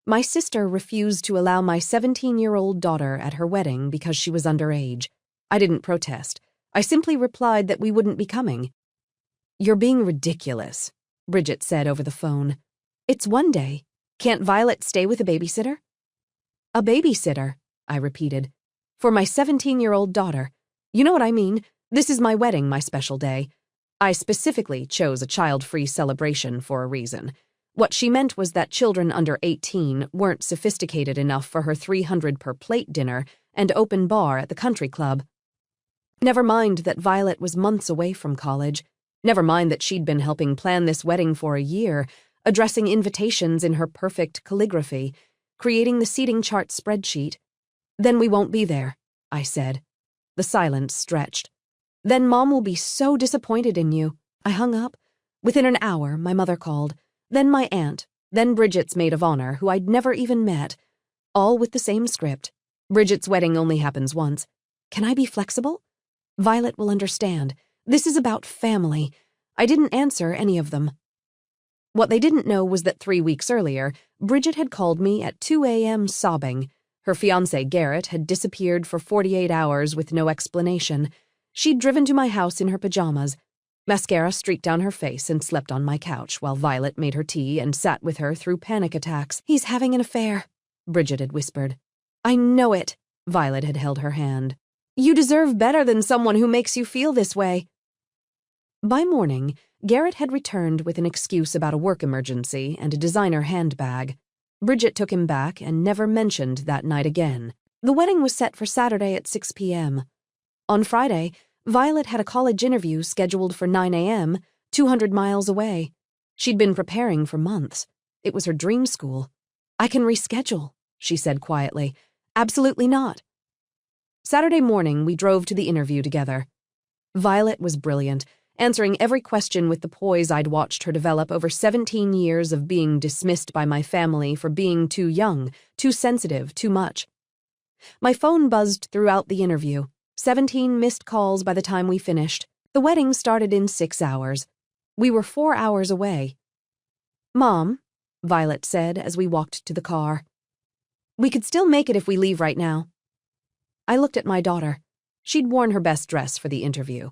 My sister refused to allow my 17-year-old daughter at her wedding because she was underage. I didn't protest. I simply replied that we wouldn't be coming. "You're being ridiculous," Bridget said over the phone. "It's one day. Can't Violet stay with a babysitter?" "A babysitter," I repeated. "For my 17-year-old daughter. You know what I mean? This is my wedding, my special day. I specifically chose a child-free celebration for a reason. What she meant was that children under 18 weren't sophisticated enough for her $300 per plate dinner and open bar at the country club. Never mind that Violet was months away from college. Never mind that she'd been helping plan this wedding for a year, addressing invitations in her perfect calligraphy, creating the seating chart spreadsheet. Then we won't be there," I said. The silence stretched. "Then Mom will be so disappointed in you." I hung up. Within an hour, my mother called. Then my aunt. Then Bridget's maid of honor, who I'd never even met. All with the same script. "Bridget's wedding only happens once. Can I be flexible? Violet will understand. This is about family." I didn't answer any of them. What they didn't know was that 3 weeks earlier, Bridget had called me at 2 a.m. sobbing. Her fiancé, Garrett, had disappeared for 48 hours with no explanation. She'd driven to my house in her pajamas. Mascara streaked down her face and slept on my couch while Violet made her tea and sat with her through panic attacks. "He's having an affair," Bridget had whispered. "I know it," Violet had held her hand. "You deserve better than someone who makes you feel this way." By morning, Garrett had returned with an excuse about a work emergency and a designer handbag. Bridget took him back and never mentioned that night again. The wedding was set for Saturday at 6 p.m. On Friday, Violet had a college interview scheduled for 9 a.m., 200 miles away. She'd been preparing for months. It was her dream school. "I can reschedule," she said quietly. "Absolutely not." Saturday morning, we drove to the interview together. Violet was brilliant, answering every question with the poise I'd watched her develop over 17 years of being dismissed by my family for being too young, too sensitive, too much. My phone buzzed throughout the interview. 17 missed calls by the time we finished. The wedding started in 6 hours. We were 4 hours away. "Mom," Violet said as we walked to the car, "we could still make it if we leave right now." I looked at my daughter. She'd worn her best dress for the interview.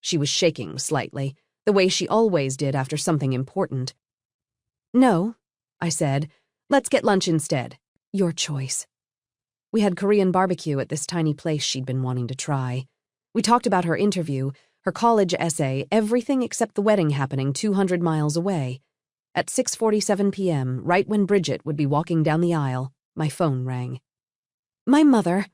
She was shaking slightly, the way she always did after something important. "No," I said. "Let's get lunch instead. Your choice." We had Korean barbecue at this tiny place she'd been wanting to try. We talked about her interview, her college essay, everything except the wedding happening 200 miles away. At 6:47 p.m., right when Bridget would be walking down the aisle, my phone rang. "My mother."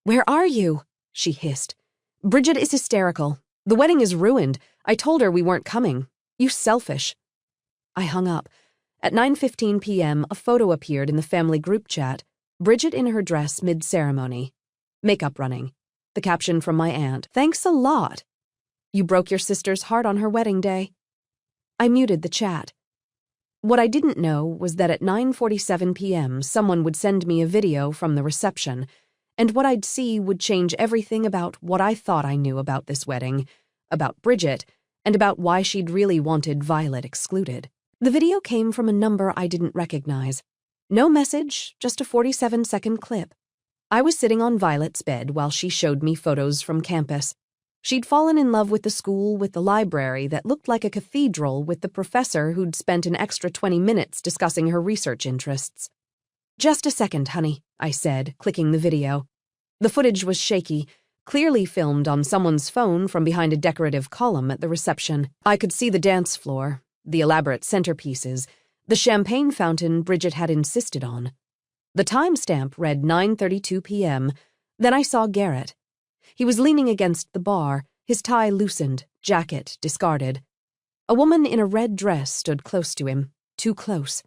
"Where are you?" she hissed. "Bridget is hysterical. The wedding is ruined. I told her we weren't coming. You selfish." I hung up. At 9:15 p.m., a photo appeared in the family group chat. Bridget in her dress mid-ceremony. Makeup running. The caption from my aunt, "Thanks a lot. You broke your sister's heart on her wedding day." I muted the chat. What I didn't know was that at 9:47 p.m. someone would send me a video from the reception, and what I'd see would change everything about what I thought I knew about this wedding, about Bridget, and about why she'd really wanted Violet excluded. The video came from a number I didn't recognize. No message, just a 47-second clip. I was sitting on Violet's bed while she showed me photos from campus. She'd fallen in love with the school, with the library that looked like a cathedral, with the professor who'd spent an extra 20 minutes discussing her research interests. "Just a second, honey," I said, clicking the video. The footage was shaky, clearly filmed on someone's phone from behind a decorative column at the reception. I could see the dance floor, the elaborate centerpieces, the champagne fountain Bridget had insisted on. The timestamp read 9:32 p.m. Then I saw Garrett. He was leaning against the bar, his tie loosened, jacket discarded. A woman in a red dress stood close to him, too close.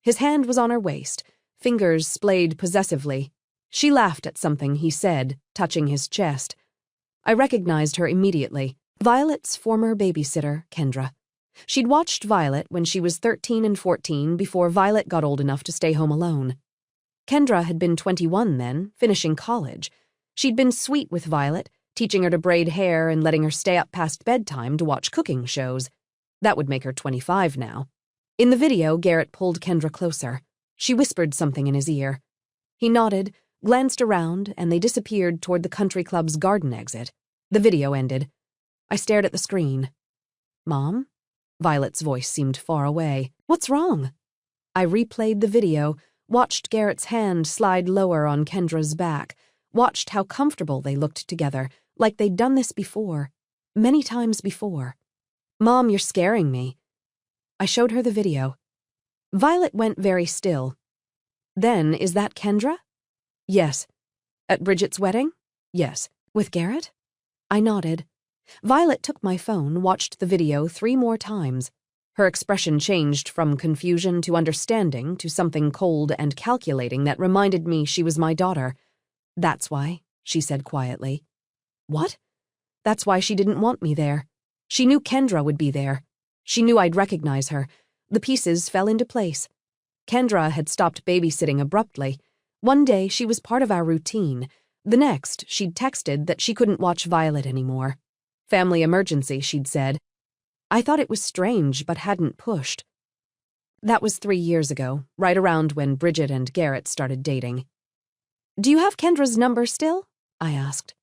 His hand was on her waist, fingers splayed possessively. She laughed at something he said, touching his chest. I recognized her immediately. Violet's former babysitter, Kendra. She'd watched Violet when she was 13 and 14 before Violet got old enough to stay home alone. Kendra had been 21 then, finishing college. She'd been sweet with Violet, teaching her to braid hair and letting her stay up past bedtime to watch cooking shows. That would make her 25 now. In the video, Garrett pulled Kendra closer. She whispered something in his ear. He nodded, glanced around, and they disappeared toward the country club's garden exit. The video ended. I stared at the screen. "Mom?" Violet's voice seemed far away. "What's wrong?" I replayed the video, watched Garrett's hand slide lower on Kendra's back, watched how comfortable they looked together, like they'd done this before, many times before. "Mom, you're scaring me." I showed her the video. Violet went very still. "Then, is that Kendra?" "Yes." "At Bridget's wedding?" "Yes." "With Garrett?" I nodded. Violet took my phone, watched the video 3 more times. Her expression changed from confusion to understanding to something cold and calculating that reminded me she was my daughter. "That's why," she said quietly. "What?" "That's why she didn't want me there. She knew Kendra would be there. She knew I'd recognize her. The pieces fell into place. Kendra had stopped babysitting abruptly. One day she was part of our routine. The next, she'd texted that she couldn't watch Violet anymore. Family emergency, she'd said. I thought it was strange, but hadn't pushed. That was 3 years ago, right around when Bridget and Garrett started dating. "Do you have Kendra's number still?" I asked.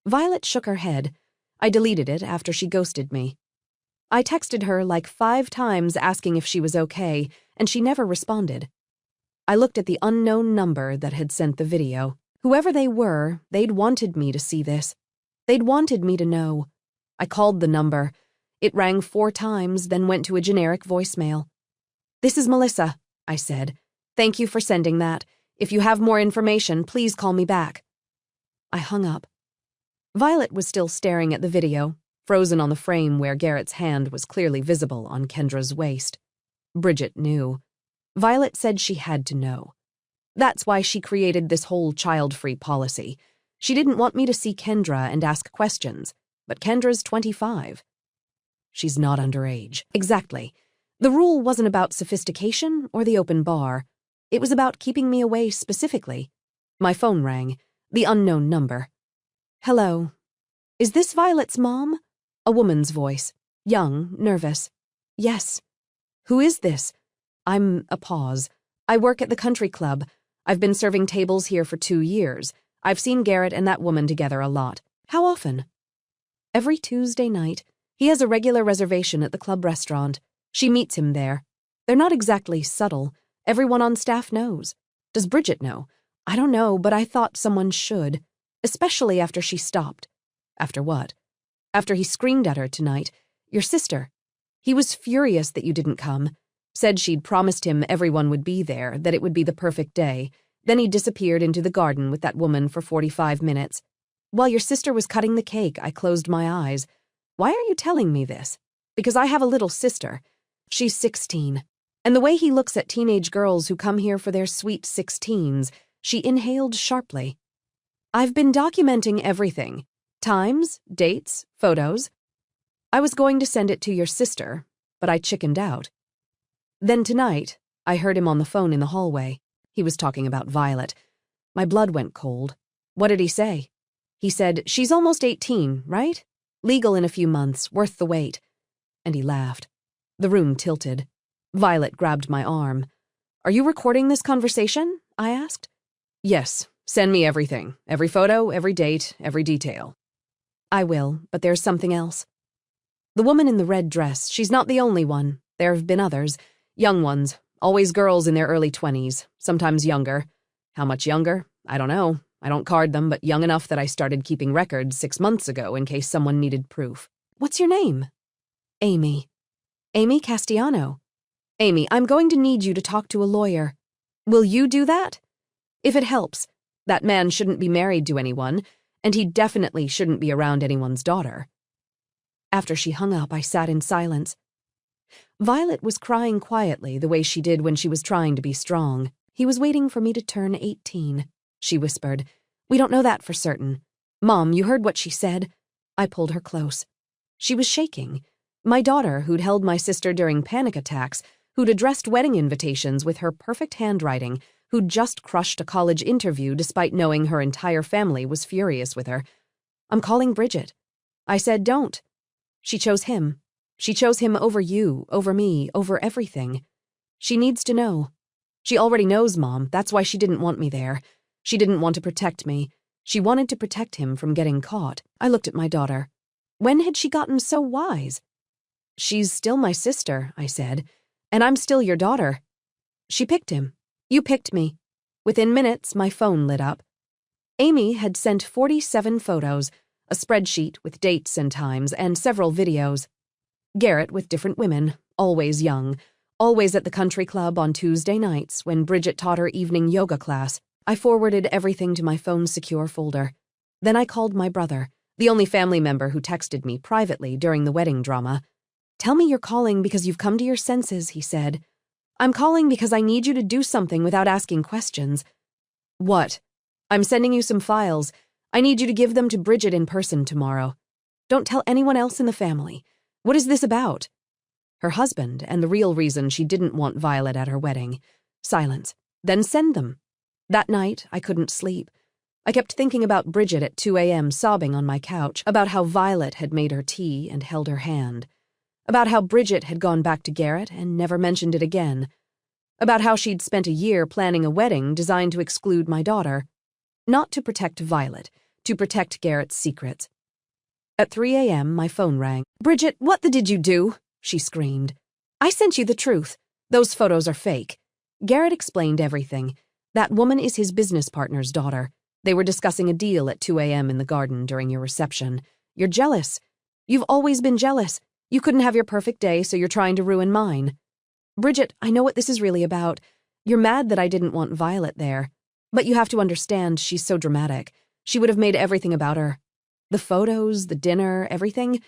Violet shook her head. I deleted it after she ghosted me. I texted her like 5 times asking if she was okay, and she never responded. I looked at the unknown number that had sent the video. Whoever they were, they'd wanted me to see this. They'd wanted me to know. I called the number. It rang 4 times, then went to a generic voicemail. "This is Melissa," I said. "Thank you for sending that. If you have more information, please call me back." I hung up. Violet was still staring at the video, frozen on the frame where Garrett's hand was clearly visible on Kendra's waist. Bridget knew. Violet said she had to know. That's why she created this whole child-free policy. She didn't want me to see Kendra and ask questions, but Kendra's 25. She's not underage. Exactly. The rule wasn't about sophistication or the open bar. It was about keeping me away specifically. My phone rang. The unknown number. "Hello. Is this Violet's mom?" A woman's voice. Young, nervous. "Yes." "Who is this?" "I'm a pause. I work at the country club. I've been serving tables here for 2 years. I've seen Garrett and that woman together a lot." "How often?" "Every Tuesday night. He has a regular reservation at the club restaurant. She meets him there. They're not exactly subtle. Everyone on staff knows. Does Bridget know? I don't know, but I thought someone should. Especially after she stopped." "After what?" "After he screamed at her tonight. Your sister. He was furious that you didn't come. Said she'd promised him everyone would be there, that it would be the perfect day. Then he disappeared into the garden with that woman for 45 minutes. While your sister was cutting the cake, I closed my eyes. Why are you telling me this? Because I have a little sister. She's 16. And the way he looks at teenage girls who come here for their sweet 16s, she inhaled sharply. I've been documenting everything. Times, dates, photos. I was going to send it to your sister, but I chickened out. Then tonight, I heard him on the phone in the hallway. He was talking about Violet. My blood went cold. What did he say? He said, "She's almost 18, right? Legal in a few months, worth the wait." And he laughed. The room tilted. Violet grabbed my arm. "Are you recording this conversation?" I asked. "Yes. Send me everything. Every photo, every date, every detail." "I will, but there's something else." The woman in the red dress, she's not the only one. There have been others. Young ones. Always girls in their early 20s, sometimes younger. How much younger? I don't know. I don't card them, but young enough that I started keeping records 6 months ago in case someone needed proof. "What's your name?" "Amy." "Amy Castellano." "Amy, I'm going to need you to talk to a lawyer." "Will you do that?" "If it helps. That man shouldn't be married to anyone, and he definitely shouldn't be around anyone's daughter." After she hung up, I sat in silence. Violet was crying quietly the way she did when she was trying to be strong. "He was waiting for me to turn 18, she whispered. "We don't know that for certain. Mom, you heard what she said?" I pulled her close. She was shaking. My daughter, who'd held my sister during panic attacks, who'd addressed wedding invitations with her perfect handwriting, who'd just crushed a college interview despite knowing her entire family was furious with her. "I'm calling Bridget." I said, "Don't." She chose him. She chose him over you, over me, over everything. She needs to know. She already knows, Mom. That's why she didn't want me there. She didn't want to protect me. She wanted to protect him from getting caught. I looked at my daughter. When had she gotten so wise? She's still my sister, I said, and I'm still your daughter. She picked him. You picked me. Within minutes, my phone lit up. Amy had sent 47 photos, a spreadsheet with dates and times, and several videos. Garrett with different women, always young, always at the country club on Tuesday nights when Bridget taught her evening yoga class. I forwarded everything to my phone's secure folder. Then I called my brother, the only family member who texted me privately during the wedding drama. Tell me you're calling because you've come to your senses, he said. I'm calling because I need you to do something without asking questions. What? I'm sending you some files. I need you to give them to Bridget in person tomorrow. Don't tell anyone else in the family. What is this about? Her husband and the real reason she didn't want Violet at her wedding. Silence. Then send them. That night, I couldn't sleep. I kept thinking about Bridget at 2 a.m. sobbing on my couch, about how Violet had made her tea and held her hand, about how Bridget had gone back to Garrett and never mentioned it again, about how she'd spent a year planning a wedding designed to exclude my daughter, not to protect Violet, to protect Garrett's secrets. At 3 a.m., my phone rang. Bridget, what did you do? She screamed. I sent you the truth. Those photos are fake. Garrett explained everything. That woman is his business partner's daughter. They were discussing a deal at 2 a.m. in the garden during your reception. You're jealous. You've always been jealous. You couldn't have your perfect day, so you're trying to ruin mine. Bridget, I know what this is really about. You're mad that I didn't want Violet there. But you have to understand, she's so dramatic. She would have made everything about her. The photos, the dinner, everything.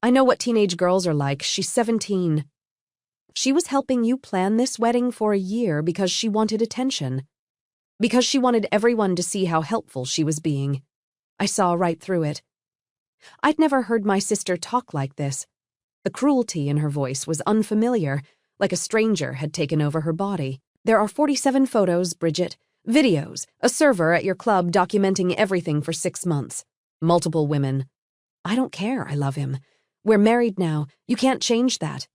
I know what teenage girls are like. She's 17. She was helping you plan this wedding for a year because she wanted attention. Because she wanted everyone to see how helpful she was being. I saw right through it. I'd never heard my sister talk like this. The cruelty in her voice was unfamiliar, like a stranger had taken over her body. There are 47 photos, Bridget. Videos, a server at your club documenting everything for 6 months. Multiple women. I don't care, I love him. We're married now. You can't change that.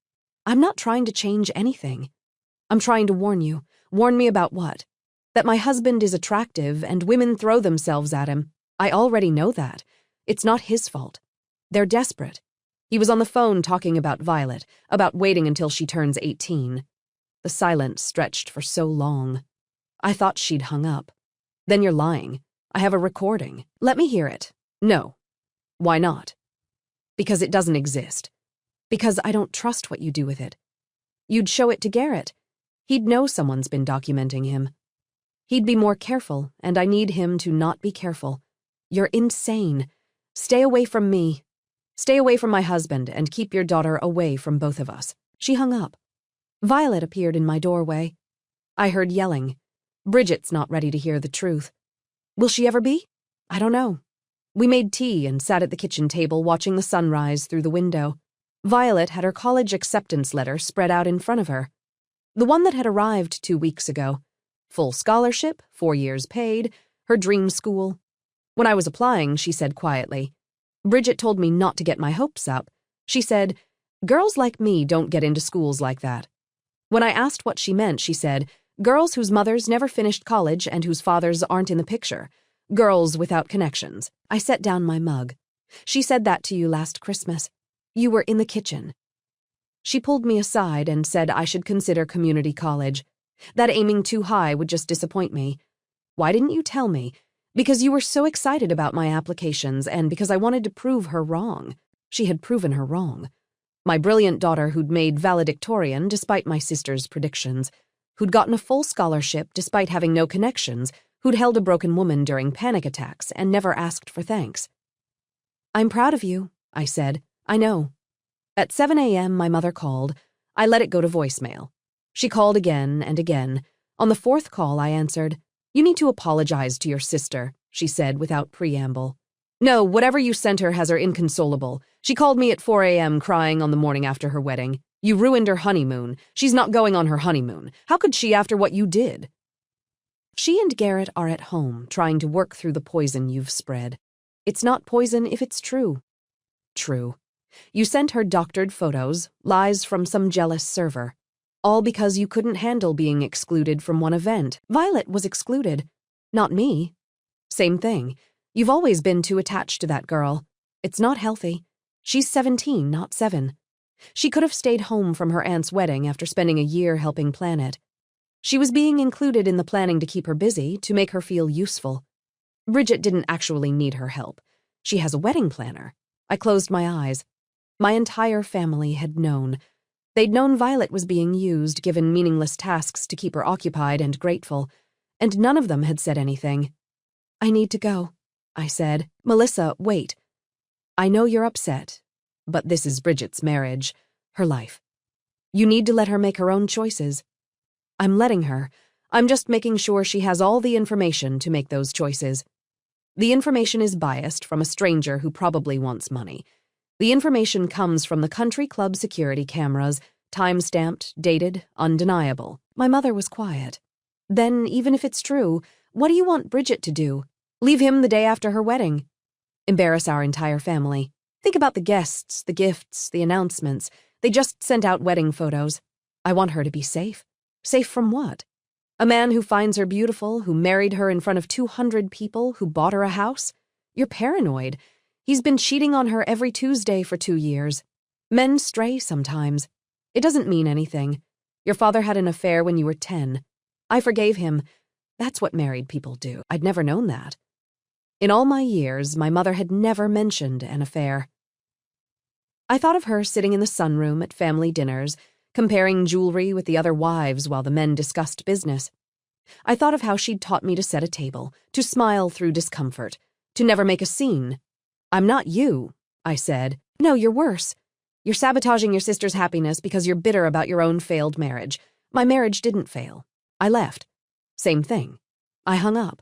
I'm not trying to change anything. I'm trying to warn you. Warn me about what? That my husband is attractive and women throw themselves at him. I already know that. It's not his fault. They're desperate. He was on the phone talking about Violet, about waiting until she turns 18. The silence stretched for so long. I thought she'd hung up. Then you're lying. I have a recording. Let me hear it. No. Why not? Because it doesn't exist. Because I don't trust what you do with it. You'd show it to Garrett. He'd know someone's been documenting him. He'd be more careful, and I need him to not be careful. You're insane. Stay away from me. Stay away from my husband and keep your daughter away from both of us. She hung up. Violet appeared in my doorway. I heard yelling. Bridget's not ready to hear the truth. Will she ever be? I don't know. We made tea and sat at the kitchen table watching the sunrise through the window. Violet had her college acceptance letter spread out in front of her. The one that had arrived 2 weeks ago. Full scholarship, 4 years paid, her dream school. When I was applying, she said quietly, Bridget told me not to get my hopes up. She said, girls like me don't get into schools like that. When I asked what she meant, she said, girls whose mothers never finished college and whose fathers aren't in the picture. Girls without connections. I set down my mug. She said that to you last Christmas. You were in the kitchen. She pulled me aside and said I should consider community college. That aiming too high would just disappoint me. Why didn't you tell me? Because you were so excited about my applications and because I wanted to prove her wrong. She had proven her wrong. My brilliant daughter who'd made valedictorian despite my sister's predictions, who'd gotten a full scholarship despite having no connections, who'd held a broken woman during panic attacks and never asked for thanks. I'm proud of you, I said. I know. At 7 a.m., my mother called. I let it go to voicemail. She called again and again. On the 4th call, I answered. You need to apologize to your sister, she said without preamble. No, whatever you sent her has her inconsolable. She called me at 4 a.m. crying on the morning after her wedding. You ruined her honeymoon. She's not going on her honeymoon. How could she after what you did? She and Garrett are at home, trying to work through the poison you've spread. It's not poison if it's true. True. You sent her doctored photos, lies from some jealous server. All because you couldn't handle being excluded from one event. Violet was excluded, not me. Same thing. You've always been too attached to that girl. It's not healthy. She's 17, not 7. She could have stayed home from her aunt's wedding after spending a year helping plan it. She was being included in the planning to keep her busy, to make her feel useful. Bridget didn't actually need her help. She has a wedding planner. I closed my eyes. My entire family had known. They'd known Violet was being used, given meaningless tasks to keep her occupied and grateful, and none of them had said anything. I need to go, I said. Melissa, wait. I know you're upset, but this is Bridget's marriage, her life. You need to let her make her own choices. I'm letting her. I'm just making sure she has all the information to make those choices. The information is biased from a stranger who probably wants money. The information comes from the country club security cameras, time-stamped, dated, undeniable. My mother was quiet. Then, even if it's true, what do you want Bridget to do? Leave him the day after her wedding? Embarrass our entire family? Think about the guests, the gifts, the announcements. They just sent out wedding photos. I want her to be safe. Safe from what? A man who finds her beautiful, who married her in front of 200 people, who bought her a house? You're paranoid. He's been cheating on her every Tuesday for 2 years. Men stray sometimes. It doesn't mean anything. Your father had an affair when you were 10. I forgave him. That's what married people do. I'd never known that. In all my years, my mother had never mentioned an affair. I thought of her sitting in the sunroom at family dinners, comparing jewelry with the other wives while the men discussed business. I thought of how she'd taught me to set a table, to smile through discomfort, to never make a scene. I'm not you, I said. No, you're worse. You're sabotaging your sister's happiness because you're bitter about your own failed marriage. My marriage didn't fail. I left. Same thing. I hung up.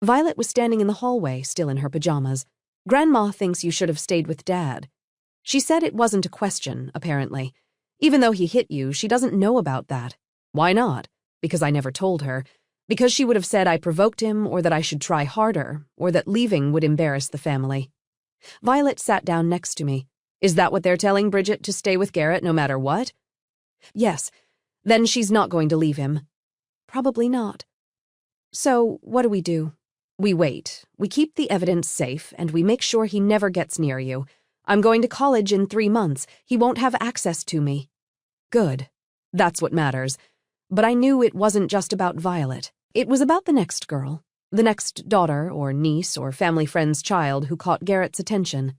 Violet was standing in the hallway, still in her pajamas. Grandma thinks you should have stayed with Dad. She said it wasn't a question, apparently. Even though he hit you, she doesn't know about that. Why not? Because I never told her. Because she would have said I provoked him, or that I should try harder, or that leaving would embarrass the family. Violet sat down next to me. Is that what they're telling Bridget, to stay with Garrett no matter what? Yes. Then she's not going to leave him. Probably not. So, what do? We wait. We keep the evidence safe, and we make sure he never gets near you. I'm going to college in 3 months. He won't have access to me. Good. That's what matters. But I knew it wasn't just about Violet. It was about the next girl, the next daughter or niece or family friend's child who caught Garrett's attention.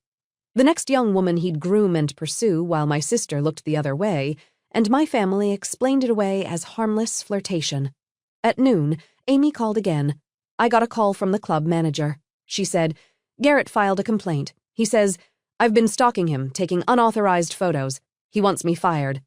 The next young woman he'd groom and pursue while my sister looked the other way, and my family explained it away as harmless flirtation. At noon, Amy called again. I got a call from the club manager. She said, Garrett filed a complaint. He says, I've been stalking him, taking unauthorized photos. He wants me fired.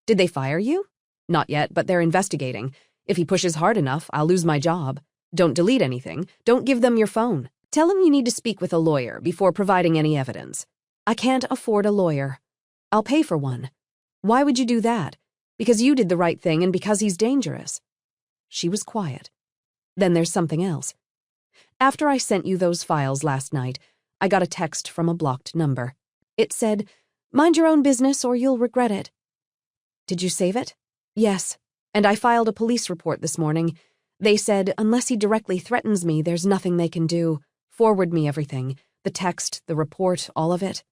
Did they fire you? Not yet, but they're investigating. If he pushes hard enough, I'll lose my job. Don't delete anything. Don't give them your phone. Tell him you need to speak with a lawyer before providing any evidence. I can't afford a lawyer. I'll pay for one. Why would you do that? Because you did the right thing and because he's dangerous. She was quiet. Then there's something else. After I sent you those files last night, I got a text from a blocked number. It said, mind your own business or you'll regret it. Did you save it? Yes, and I filed a police report this morning. They said, unless he directly threatens me, there's nothing they can do. Forward me everything, the text, the report, all of it.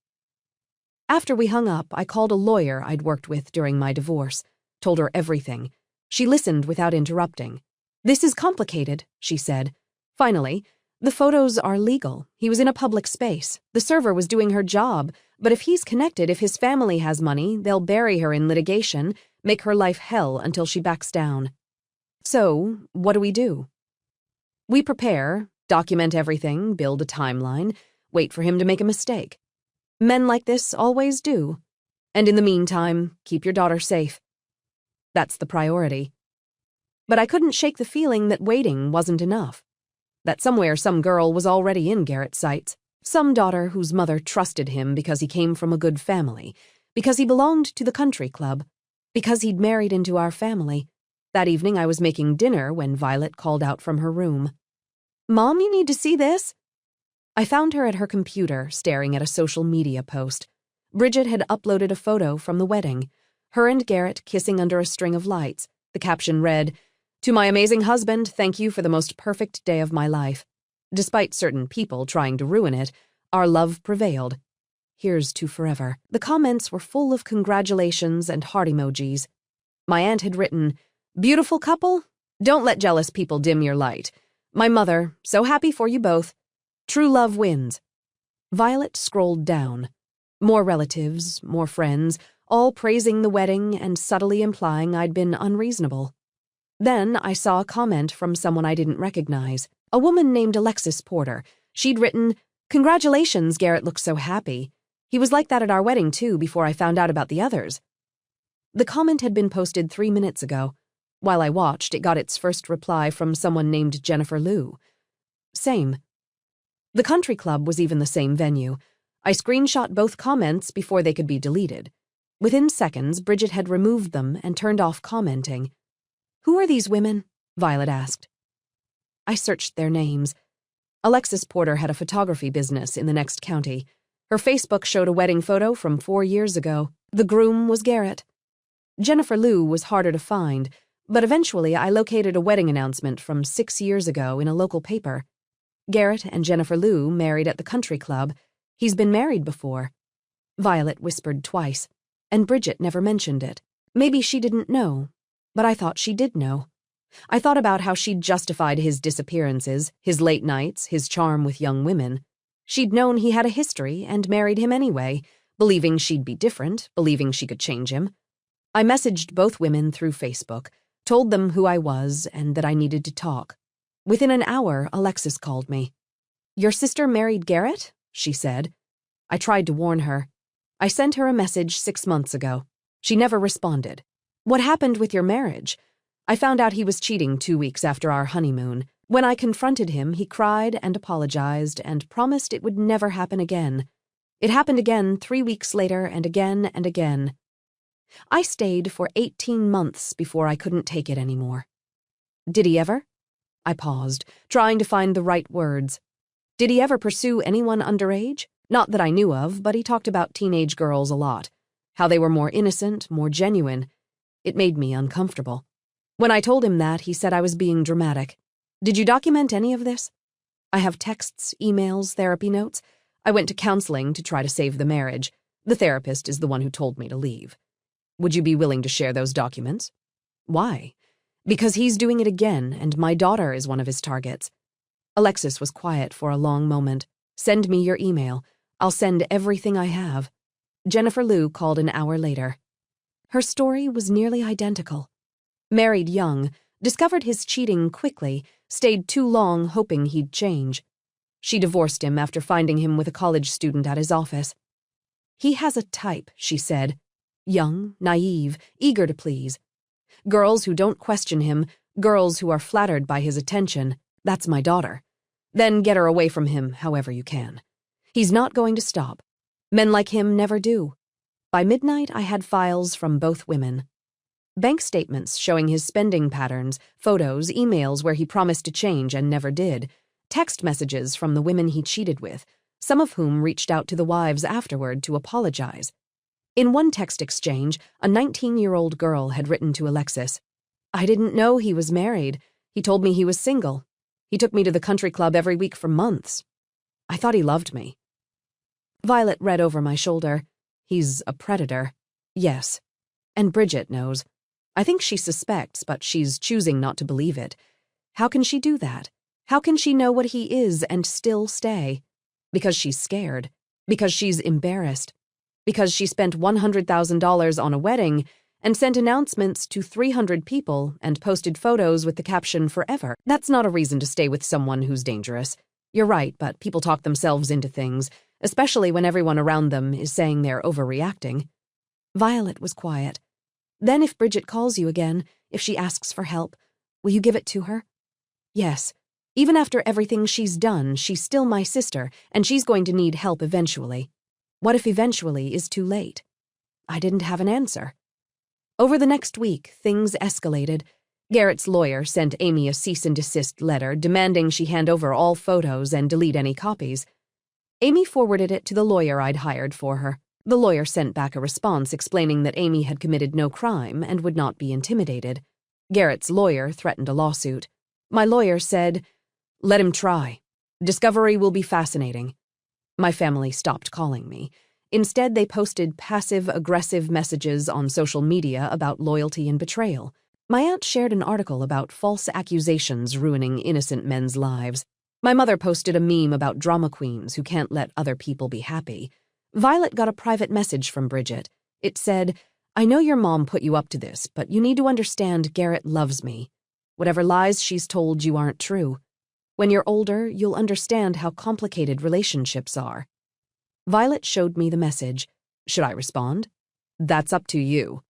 After we hung up, I called a lawyer I'd worked with during my divorce, told her everything. She listened without interrupting. This is complicated, she said. Finally, the photos are legal. He was in a public space. The server was doing her job, but if he's connected, if his family has money, they'll bury her in litigation, make her life hell until she backs down. So, what do? We prepare, document everything, build a timeline, wait for him to make a mistake. Men like this always do. And in the meantime, keep your daughter safe. That's the priority. But I couldn't shake the feeling that waiting wasn't enough. That somewhere some girl was already in Garrett's sights. Some daughter whose mother trusted him because he came from a good family, because he belonged to the country club, because he'd married into our family. That evening I was making dinner when Violet called out from her room. Mom, you need to see this. I found her at her computer, staring at a social media post. Bridget had uploaded a photo from the wedding. Her and Garrett kissing under a string of lights. The caption read, "To my amazing husband, thank you for the most perfect day of my life. Despite certain people trying to ruin it, our love prevailed. Here's to forever." The comments were full of congratulations and heart emojis. My aunt had written, "Beautiful couple? Don't let jealous people dim your light. My mother, so happy for you both. True love wins." Violet scrolled down. More relatives, more friends, all praising the wedding and subtly implying I'd been unreasonable. Then I saw a comment from someone I didn't recognize, a woman named Alexis Porter. She'd written, "Congratulations, Garrett looks so happy. He was like that at our wedding, too, before I found out about the others." The comment had been posted 3 minutes ago. While I watched, it got its first reply from someone named Jennifer Liu. Same. The country club was even the same venue. I screenshot both comments before they could be deleted. Within seconds, Bridget had removed them and turned off commenting. "Who are these women?" Violet asked. I searched their names. Alexis Porter had a photography business in the next county. Her Facebook showed a wedding photo from 4 years ago. The groom was Garrett. Jennifer Liu was harder to find, but eventually I located a wedding announcement from 6 years ago in a local paper. Garrett and Jennifer Liu married at the country club. He's been married before. Violet whispered twice, and Bridget never mentioned it. Maybe she didn't know, but I thought she did know. I thought about how she'd justified his disappearances, his late nights, his charm with young women. She'd known he had a history and married him anyway, believing she'd be different, believing she could change him. I messaged both women through Facebook, told them who I was and that I needed to talk. Within an hour, Alexis called me. "Your sister married Garrett?" she said. I tried to warn her. I sent her a message 6 months ago. She never responded. "What happened with your marriage?" I found out he was cheating 2 weeks after our honeymoon. When I confronted him, he cried and apologized and promised it would never happen again. It happened again 3 weeks later and again and again. I stayed for 18 months before I couldn't take it anymore. "Did he ever?" I paused, trying to find the right words. "Did he ever pursue anyone underage? Not that I knew of, but he talked about teenage girls a lot. How they were more innocent, more genuine. It made me uncomfortable. When I told him that, he said I was being dramatic. "Did you document any of this?" "I have texts, emails, therapy notes. I went to counseling to try to save the marriage. The therapist is the one who told me to leave." "Would you be willing to share those documents?" "Why?" "Because he's doing it again, and my daughter is one of his targets." Alexis was quiet for a long moment. "Send me your email. I'll send everything I have." Jennifer Liu called an hour later. Her story was nearly identical. Married young, discovered his cheating quickly, stayed too long hoping he'd change. She divorced him after finding him with a college student at his office. "He has a type," she said. "Young, naive, eager to please. Girls who don't question him, girls who are flattered by his attention. That's my daughter. Then get her away from him however you can. He's not going to stop. Men like him never do." By midnight, I had files from both women. Bank statements showing his spending patterns, photos, emails where he promised to change and never did, text messages from the women he cheated with, some of whom reached out to the wives afterward to apologize. In one text exchange, a 19-year-old girl had written to Alexis, "I didn't know he was married. He told me he was single. He took me to the country club every week for months. I thought he loved me." Violet read over my shoulder. "He's a predator." "Yes. And Bridget knows. I think she suspects, but she's choosing not to believe it. How can she do that? How can she know what he is and still stay? Because she's scared. Because she's embarrassed. Because she spent $100,000 on a wedding and sent announcements to 300 people and posted photos with the caption "forever." That's not a reason to stay with someone who's dangerous. You're right, but people talk themselves into things, especially when everyone around them is saying they're overreacting. Violet was quiet. "Then if Bridget calls you again, if she asks for help, will you give it to her?" "Yes. Even after everything she's done, she's still my sister, and she's going to need help eventually." What if eventually is too late? I didn't have an answer. Over the next week, things escalated. Garrett's lawyer sent Amy a cease and desist letter demanding she hand over all photos and delete any copies. Amy forwarded it to the lawyer I'd hired for her. The lawyer sent back a response explaining that Amy had committed no crime and would not be intimidated. Garrett's lawyer threatened a lawsuit. My lawyer said, "Let him try. Discovery will be fascinating." My family stopped calling me. Instead, they posted passive-aggressive messages on social media about loyalty and betrayal. My aunt shared an article about false accusations ruining innocent men's lives. My mother posted a meme about drama queens who can't let other people be happy. Violet got a private message from Bridget. It said, "I know your mom put you up to this, but you need to understand Garrett loves me. Whatever lies she's told you aren't true. When you're older, you'll understand how complicated relationships are." Violet showed me the message. Should I respond? "That's up to you."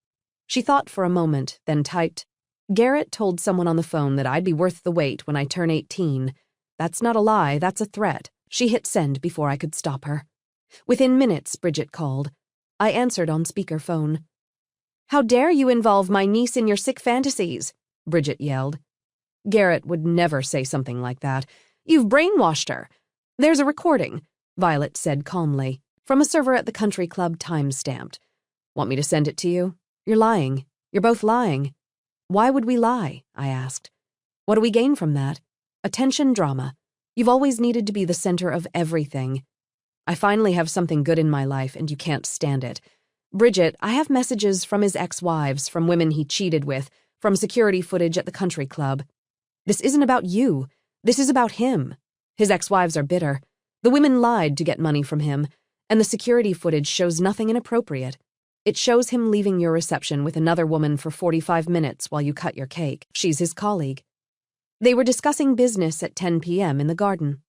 She thought for a moment, then typed, "Garrett told someone on the phone that I'd be worth the wait when I turn 18. That's not a lie, that's a threat." She hit send before I could stop her. Within minutes, Bridget called. I answered on speakerphone. "How dare you involve my niece in your sick fantasies?" Bridget yelled. "Garrett would never say something like that. You've brainwashed her." "There's a recording," Violet said calmly, "from a server at the country club time-stamped. Want me to send it to you? You're lying. You're both lying." "Why would we lie?" I asked. "What do we gain from that? Attention drama. You've always needed to be the center of everything. I finally have something good in my life and you can't stand it. Bridget, I have messages from his ex-wives, from women he cheated with, from security footage at the country club. This isn't about you. This is about him. His ex-wives are bitter. The women lied to get money from him, and the security footage shows nothing inappropriate. It shows him leaving your reception with another woman for 45 minutes while you cut your cake. She's his colleague. They were discussing business at 10 p.m. in the garden.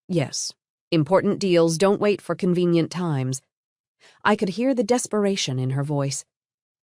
Yes, important deals don't wait for convenient times. I could hear the desperation in her voice.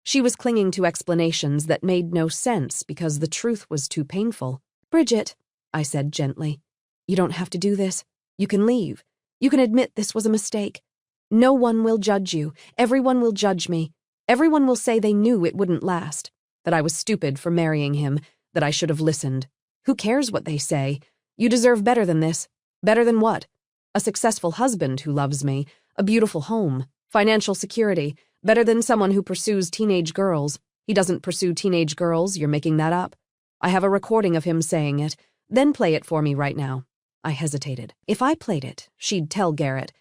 She was clinging to explanations that made no sense because the truth was too painful. "Bridget," I said gently, "you don't have to do this. You can leave. You can admit this was a mistake. No one will judge you. Everyone will judge me. Everyone will say they knew it wouldn't last, that I was stupid for marrying him, that I should have listened. Who cares what they say? You deserve better than this. Better than what? A successful husband who loves me, a beautiful home, financial security, better than someone who pursues teenage girls. He doesn't pursue teenage girls, you're making that up. I have a recording of him saying it. Then play it for me right now." I hesitated. If I played it, she'd tell Garrett.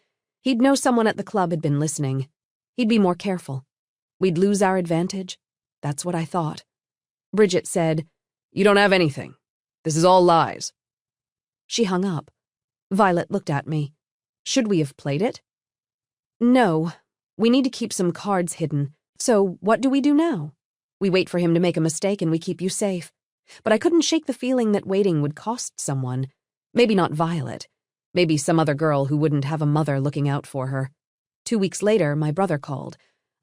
He'd know someone at the club had been listening. He'd be more careful. We'd lose our advantage. That's what I thought. Bridget said, "You don't have anything. This is all lies." She hung up. Violet looked at me. "Should we have played it?" "No. We need to keep some cards hidden. So what do we do now? We wait for him to make a mistake and we keep you safe." But I couldn't shake the feeling that waiting would cost someone. Maybe not Violet. Maybe some other girl who wouldn't have a mother looking out for her. 2 weeks later, my brother called.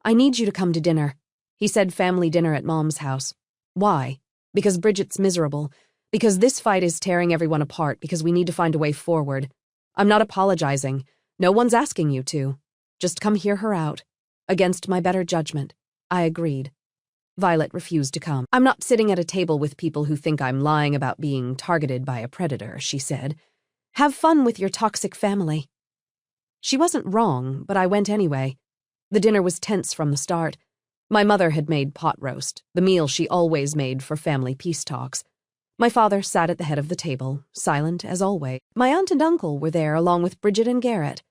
"I need you to come to dinner." He said family dinner at Mom's house. Why? Because Bridget's miserable. Because this fight is tearing everyone apart because we need to find a way forward. I'm not apologizing. No one's asking you to. Just come hear her out. Against my better judgment. I agreed. Violet refused to come. "I'm not sitting at a table with people who think I'm lying about being targeted by a predator," she said. "Have fun with your toxic family." She wasn't wrong, but I went anyway. The dinner was tense from the start. My mother had made pot roast, the meal she always made for family peace talks. My father sat at the head of the table, silent as always. My aunt and uncle were there along with Bridget and Garrett.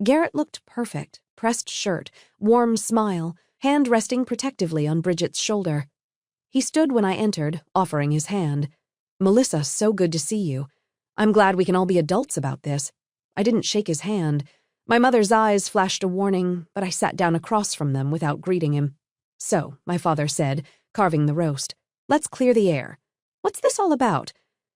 Garrett looked perfect, pressed shirt, warm smile, hand resting protectively on Bridget's shoulder. He stood when I entered, offering his hand. "Melissa, so good to see you. I'm glad we can all be adults about this." I didn't shake his hand. My mother's eyes flashed a warning, but I sat down across from them without greeting him. "So," my father said, carving the roast, "let's clear the air. What's this all about?"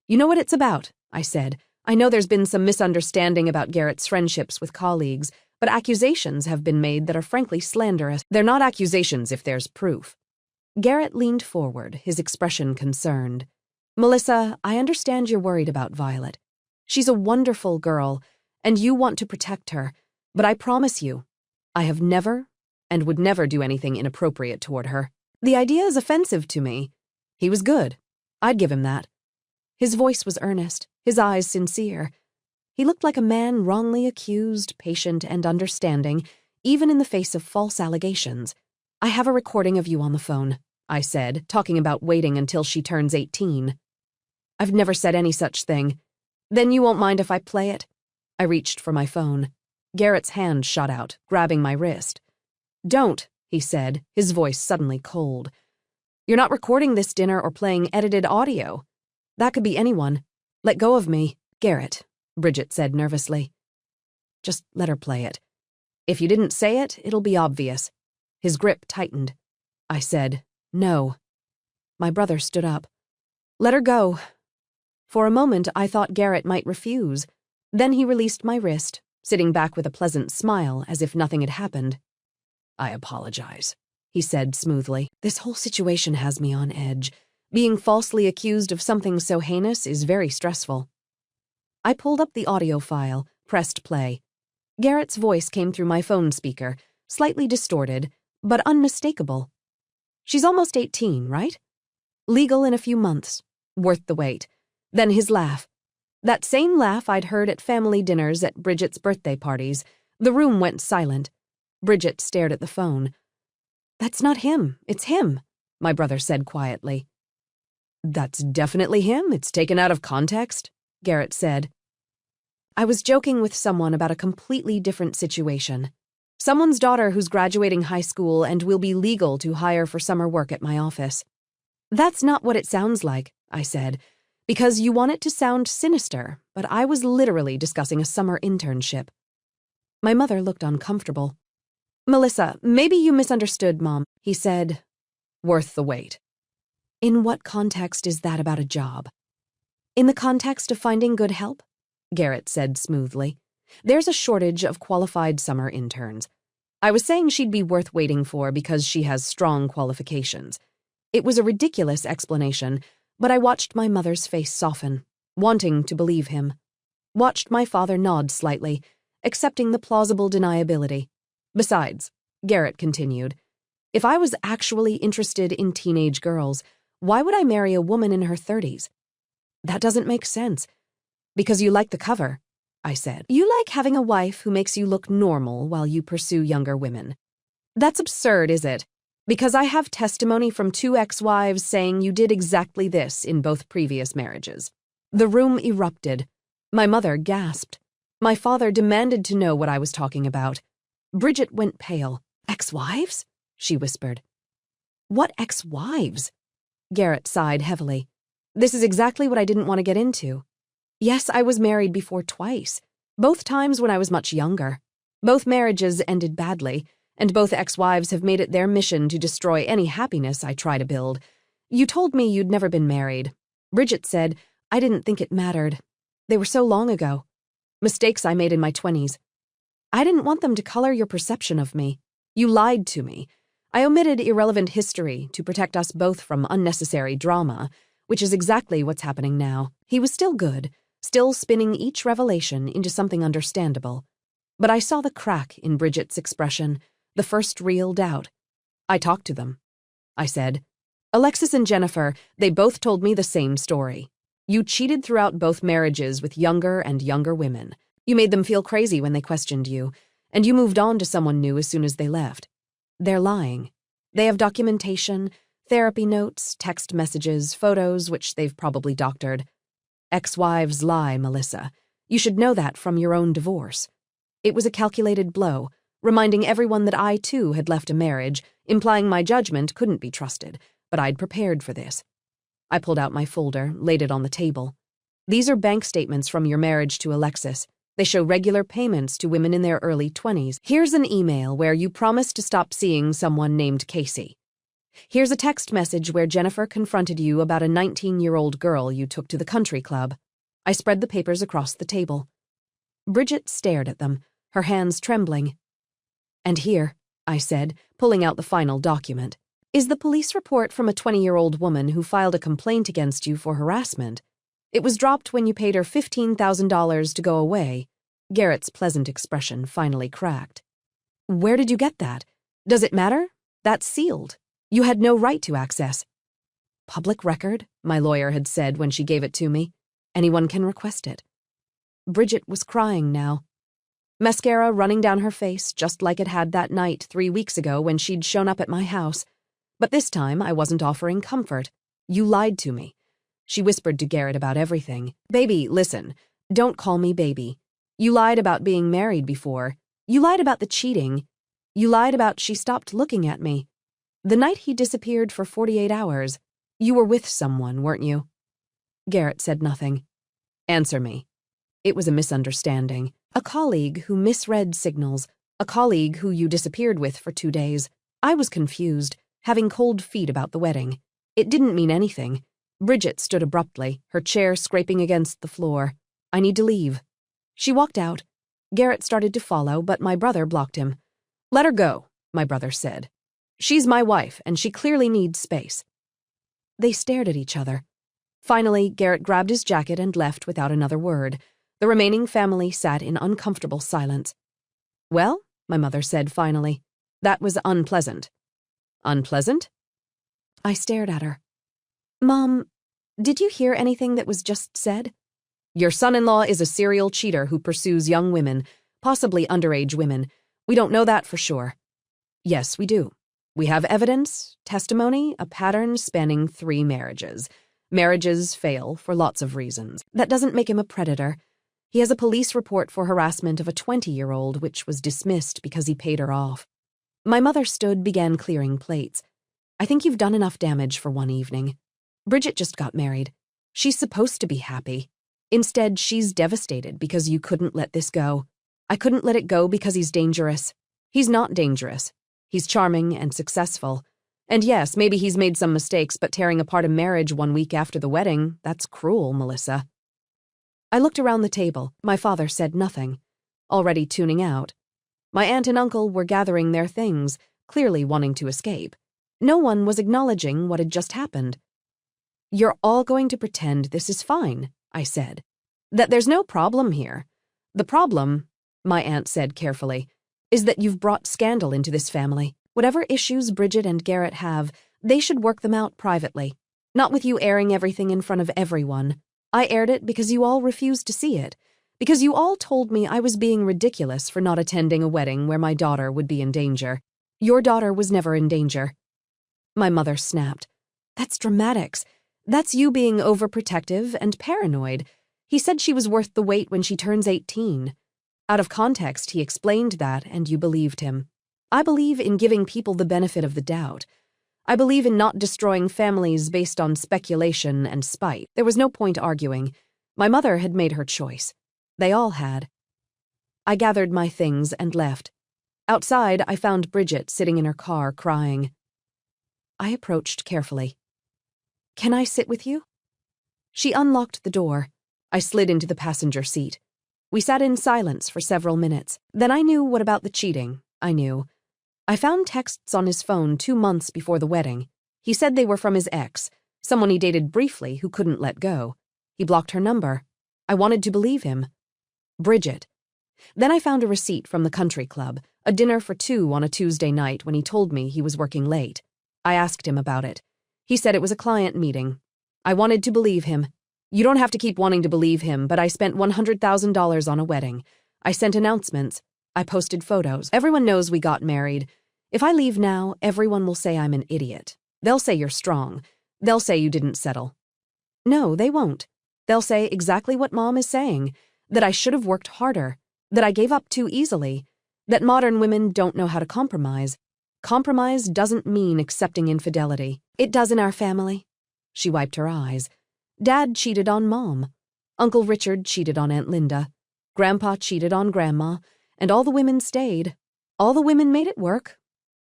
"You know what it's about," I said. "I know there's been some misunderstanding about Garrett's friendships with colleagues, but accusations have been made that are frankly slanderous. They're not accusations if there's proof." Garrett leaned forward, his expression concerned. "Melissa, I understand you're worried about Violet. She's a wonderful girl, and you want to protect her, but I promise you, I have never and would never do anything inappropriate toward her. The idea is offensive to me. He was good. I'd give him that." His voice was earnest, his eyes sincere. He looked like a man wrongly accused, patient and understanding, even in the face of false allegations. I have a recording of you on the phone, I said, talking about waiting until she turns 18. I've never said any such thing. Then you won't mind if I play it? I reached for my phone. Garrett's hand shot out, grabbing my wrist. Don't, he said, his voice suddenly cold. You're not recording this dinner or playing edited audio. That could be anyone. Let go of me, Garrett, Bridget said nervously. Just let her play it. If you didn't say it, it'll be obvious. His grip tightened. I said, no. My brother stood up. Let her go. For a moment, I thought Garrett might refuse. Then he released my wrist, sitting back with a pleasant smile as if nothing had happened. I apologize, he said smoothly. This whole situation has me on edge. Being falsely accused of something so heinous is very stressful. I pulled up the audio file, pressed play. Garrett's voice came through my phone speaker, slightly distorted, but unmistakable. She's almost 18, right? Legal in a few months. Worth the wait. Then his laugh. That same laugh I'd heard at family dinners at Bridget's birthday parties. The room went silent. Bridget stared at the phone. That's not him. It's him, my brother said quietly. That's definitely him. It's taken out of context, Garrett said. I was joking with someone about a completely different situation. Someone's daughter who's graduating high school and will be legal to hire for summer work at my office. That's not what it sounds like, I said, because you want it to sound sinister, but I was literally discussing a summer internship. My mother looked uncomfortable. Melissa, maybe you misunderstood, Mom, he said. Worth the wait. In what context is that about a job? In the context of finding good help? Garrett said smoothly. There's a shortage of qualified summer interns. I was saying she'd be worth waiting for because she has strong qualifications. It was a ridiculous explanation, but I watched my mother's face soften, wanting to believe him. Watched my father nod slightly, accepting the plausible deniability. Besides, Garrett continued, if I was actually interested in teenage girls, why would I marry a woman in her 30s? That doesn't make sense. Because you like the cover, I said. You like having a wife who makes you look normal while you pursue younger women. That's absurd, is it? Because I have testimony from 2 ex-wives saying you did exactly this in both previous marriages. The room erupted. My mother gasped. My father demanded to know what I was talking about. Bridget went pale. Ex-wives? She whispered. What ex-wives? Garrett sighed heavily. This is exactly what I didn't want to get into. Yes, I was married before twice, both times when I was much younger. Both marriages ended badly, and both ex-wives have made it their mission to destroy any happiness I try to build. You told me you'd never been married. Bridget said, I didn't think it mattered. They were so long ago. Mistakes I made in my 20s. I didn't want them to color your perception of me. You lied to me. I omitted irrelevant history to protect us both from unnecessary drama, which is exactly what's happening now. He was still good, still spinning each revelation into something understandable. But I saw the crack in Bridget's expression, the first real doubt. I talked to them. I said, Alexis and Jennifer, they both told me the same story. You cheated throughout both marriages with younger and younger women. You made them feel crazy when they questioned you, and you moved on to someone new as soon as they left. They're lying. They have documentation, therapy notes, text messages, photos, which they've probably doctored. Ex-wives lie, Melissa. You should know that from your own divorce. It was a calculated blow, reminding everyone that I, too, had left a marriage, implying my judgment couldn't be trusted, but I'd prepared for this. I pulled out my folder, laid it on the table. These are bank statements from your marriage to Alexis. They show regular payments to women in their early 20s. Here's an email where you promised to stop seeing someone named Casey. Here's a text message where Jennifer confronted you about a 19-year-old girl you took to the country club. I spread the papers across the table. Bridget stared at them, her hands trembling. And here, I said, pulling out the final document, is the police report from a 20-year-old woman who filed a complaint against you for harassment. It was dropped when you paid her $15,000 to go away. Garrett's pleasant expression finally cracked. Where did you get that? Does it matter? That's sealed. You had no right to access. Public record, my lawyer had said when she gave it to me. Anyone can request it. Bridget was crying now. Mascara running down her face just like it had that night 3 weeks ago when she'd shown up at my house. But this time I wasn't offering comfort. You lied to me. She whispered to Garrett about everything. Baby, listen. Don't call me baby. You lied about being married before. You lied about the cheating. You lied about she stopped looking at me. The night he disappeared for 48 hours. You were with someone, weren't you? Garrett said nothing. Answer me. It was a misunderstanding. A colleague who misread signals. A colleague who you disappeared with for 2 days. I was confused, having cold feet about the wedding. It didn't mean anything. Bridget stood abruptly, her chair scraping against the floor. I need to leave. She walked out. Garrett started to follow, but my brother blocked him. Let her go, my brother said. She's my wife, and she clearly needs space. They stared at each other. Finally, Garrett grabbed his jacket and left without another word. The remaining family sat in uncomfortable silence. Well, my mother said finally, that was unpleasant. Unpleasant? I stared at her. Mom, did you hear anything that was just said? Your son-in-law is a serial cheater who pursues young women, possibly underage women. We don't know that for sure. Yes, we do. We have evidence, testimony, a pattern spanning 3 marriages. Marriages fail for lots of reasons. That doesn't make him a predator. He has a police report for harassment of a 20-year-old, which was dismissed because he paid her off. My mother began clearing plates. I think you've done enough damage for one evening. Bridget just got married. She's supposed to be happy. Instead, she's devastated because you couldn't let this go. I couldn't let it go because he's dangerous. He's not dangerous. He's charming and successful. And yes, maybe he's made some mistakes, but tearing apart a marriage 1 week after the wedding, that's cruel, Melissa. I looked around the table. My father said nothing, already tuning out. My aunt and uncle were gathering their things, clearly wanting to escape. No one was acknowledging what had just happened. You're all going to pretend this is fine, I said. That there's no problem here. The problem, my aunt said carefully, is that you've brought scandal into this family. Whatever issues Bridget and Garrett have, they should work them out privately, not with you airing everything in front of everyone. I aired it because you all refused to see it, because you all told me I was being ridiculous for not attending a wedding where my daughter would be in danger. Your daughter was never in danger. My mother snapped. That's dramatics. That's you being overprotective and paranoid. He said she was worth the wait when she turns 18. Out of context, he explained that, and you believed him. I believe in giving people the benefit of the doubt. I believe in not destroying families based on speculation and spite. There was no point arguing. My mother had made her choice. They all had. I gathered my things and left. Outside, I found Bridget sitting in her car crying. I approached carefully. Can I sit with you? She unlocked the door. I slid into the passenger seat. We sat in silence for several minutes. Then I knew what about the cheating. I knew. I found texts on his phone 2 months before the wedding. He said they were from his ex, someone he dated briefly who couldn't let go. He blocked her number. I wanted to believe him. Bridget. Then I found a receipt from the country club, a dinner for 2 on a Tuesday night when he told me he was working late. I asked him about it. He said it was a client meeting. I wanted to believe him. You don't have to keep wanting to believe him, but I spent $100,000 on a wedding. I sent announcements. I posted photos. Everyone knows we got married. If I leave now, everyone will say I'm an idiot. They'll say you're strong. They'll say you didn't settle. No, they won't. They'll say exactly what Mom is saying, that I should have worked harder, that I gave up too easily, that modern women don't know how to compromise. Compromise doesn't mean accepting infidelity. It does in our family. She wiped her eyes. Dad cheated on Mom. Uncle Richard cheated on Aunt Linda. Grandpa cheated on Grandma, and all the women stayed. All the women made it work.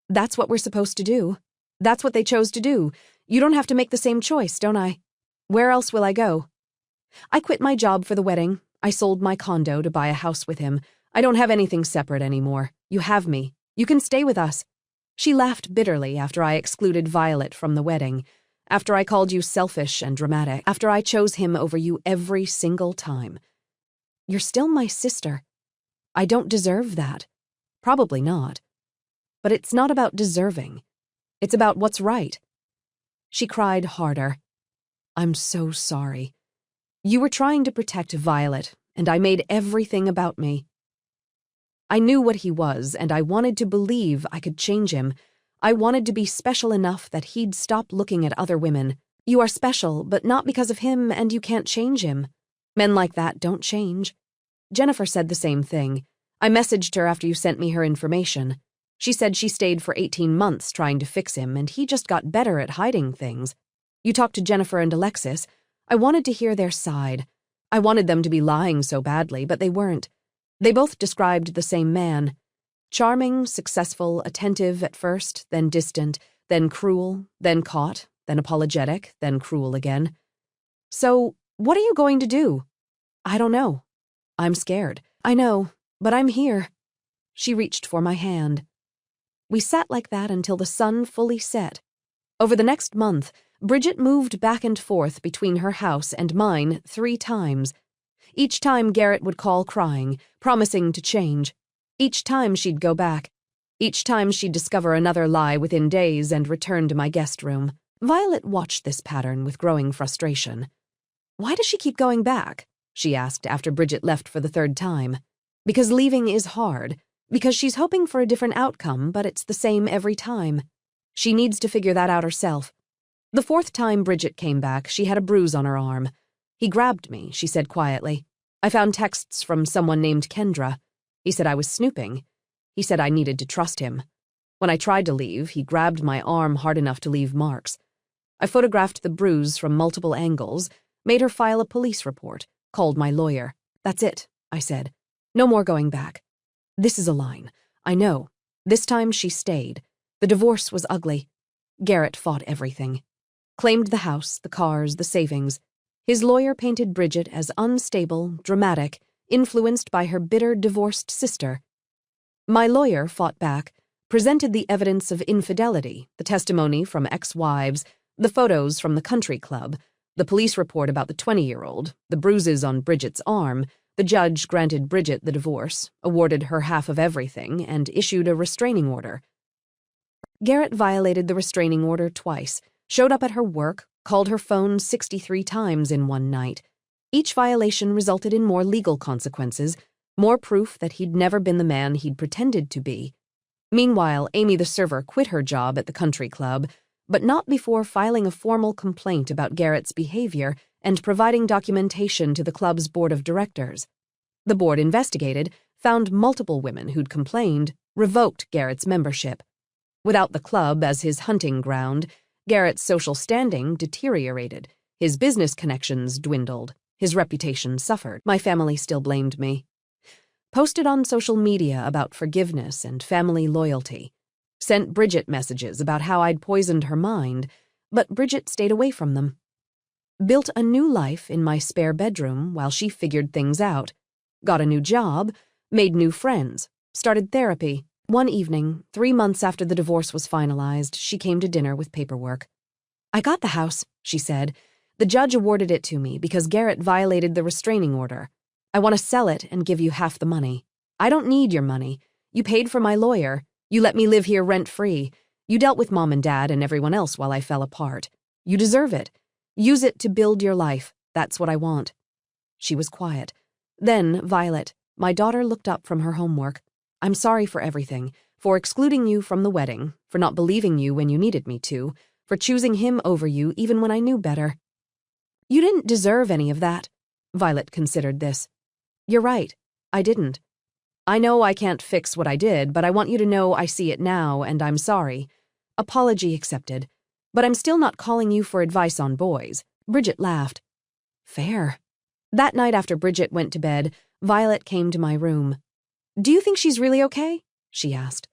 That's what we're supposed to do. That's what they chose to do. You don't have to make the same choice, don't I? Where else will I go? I quit my job for the wedding. I sold my condo to buy a house with him. I don't have anything separate anymore. You have me. You can stay with us. She laughed bitterly after I excluded Violet from the wedding, after I called you selfish and dramatic, after I chose him over you every single time. You're still my sister. I don't deserve that. Probably not. But it's not about deserving. It's about what's right. She cried harder. I'm so sorry. You were trying to protect Violet, and I made everything about me. I knew what he was, and I wanted to believe I could change him. I wanted to be special enough that he'd stop looking at other women. You are special, but not because of him, and you can't change him. Men like that don't change. Jennifer said the same thing. I messaged her after you sent me her information. She said she stayed for 18 months trying to fix him, and he just got better at hiding things. You talked to Jennifer and Alexis. I wanted to hear their side. I wanted them to be lying so badly, but they weren't. They both described the same man. Charming, successful, attentive at first, then distant, then cruel, then caught, then apologetic, then cruel again. So, what are you going to do? I don't know. I'm scared. I know, but I'm here. She reached for my hand. We sat like that until the sun fully set. Over the next month, Bridget moved back and forth between her house and mine 3 times. Each time Garrett would call crying, promising to change. Each time she'd go back. Each time she'd discover another lie within days and return to my guest room. Violet watched this pattern with growing frustration. Why does she keep going back? She asked after Bridget left for the 3rd time. Because leaving is hard. Because she's hoping for a different outcome, but it's the same every time. She needs to figure that out herself. The 4th time Bridget came back, she had a bruise on her arm. He grabbed me, she said quietly. I found texts from someone named Kendra. He said I was snooping. He said I needed to trust him. When I tried to leave, he grabbed my arm hard enough to leave marks. I photographed the bruise from multiple angles, made her file a police report, called my lawyer. That's it, I said. No more going back. This is a line. I know. This time she stayed. The divorce was ugly. Garrett fought everything. Claimed the house, the cars, the savings. His lawyer painted Bridget as unstable, dramatic, influenced by her bitter divorced sister. My lawyer fought back, presented the evidence of infidelity, the testimony from ex-wives, the photos from the country club, the police report about the 20-year-old, the bruises on Bridget's arm. The judge granted Bridget the divorce, awarded her half of everything, and issued a restraining order. Garrett violated the restraining order twice, showed up at her work, called her phone 63 times in one night. Each violation resulted in more legal consequences, more proof that he'd never been the man he'd pretended to be. Meanwhile, Amy the server quit her job at the country club, but not before filing a formal complaint about Garrett's behavior and providing documentation to the club's board of directors. The board investigated, found multiple women who'd complained, revoked Garrett's membership. Without the club as his hunting ground, Garrett's social standing deteriorated, his business connections dwindled, his reputation suffered. My family still blamed me. Posted on social media about forgiveness and family loyalty. Sent Bridget messages about how I'd poisoned her mind, but Bridget stayed away from them. Built a new life in my spare bedroom while she figured things out. Got a new job, made new friends, started therapy. One evening, 3 months after the divorce was finalized, she came to dinner with paperwork. I got the house, she said. The judge awarded it to me because Garrett violated the restraining order. I want to sell it and give you half the money. I don't need your money. You paid for my lawyer. You let me live here rent-free. You dealt with Mom and Dad and everyone else while I fell apart. You deserve it. Use it to build your life. That's what I want. She was quiet. Then, Violet, my daughter looked up from her homework. I'm sorry for everything, for excluding you from the wedding, for not believing you when you needed me to, for choosing him over you even when I knew better. You didn't deserve any of that. Violet considered this. You're right. I didn't. I know I can't fix what I did, but I want you to know I see it now, and I'm sorry. Apology accepted. But I'm still not calling you for advice on boys. Bridget laughed. Fair. That night after Bridget went to bed, Violet came to my room. Do you think she's really okay? She asked.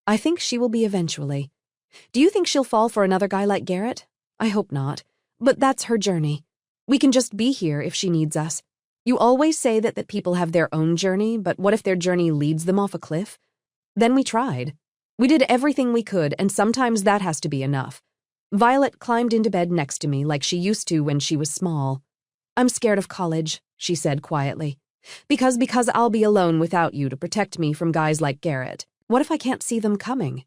I think she will be eventually. Do you think she'll fall for another guy like Garrett? I hope not. But that's her journey. We can just be here if she needs us. You always say that people have their own journey, but what if their journey leads them off a cliff? Then we tried. We did everything we could, and sometimes that has to be enough. Violet climbed into bed next to me like she used to when she was small. I'm scared of college, she said quietly. Because I'll be alone without you to protect me from guys like Garrett. What if I can't see them coming?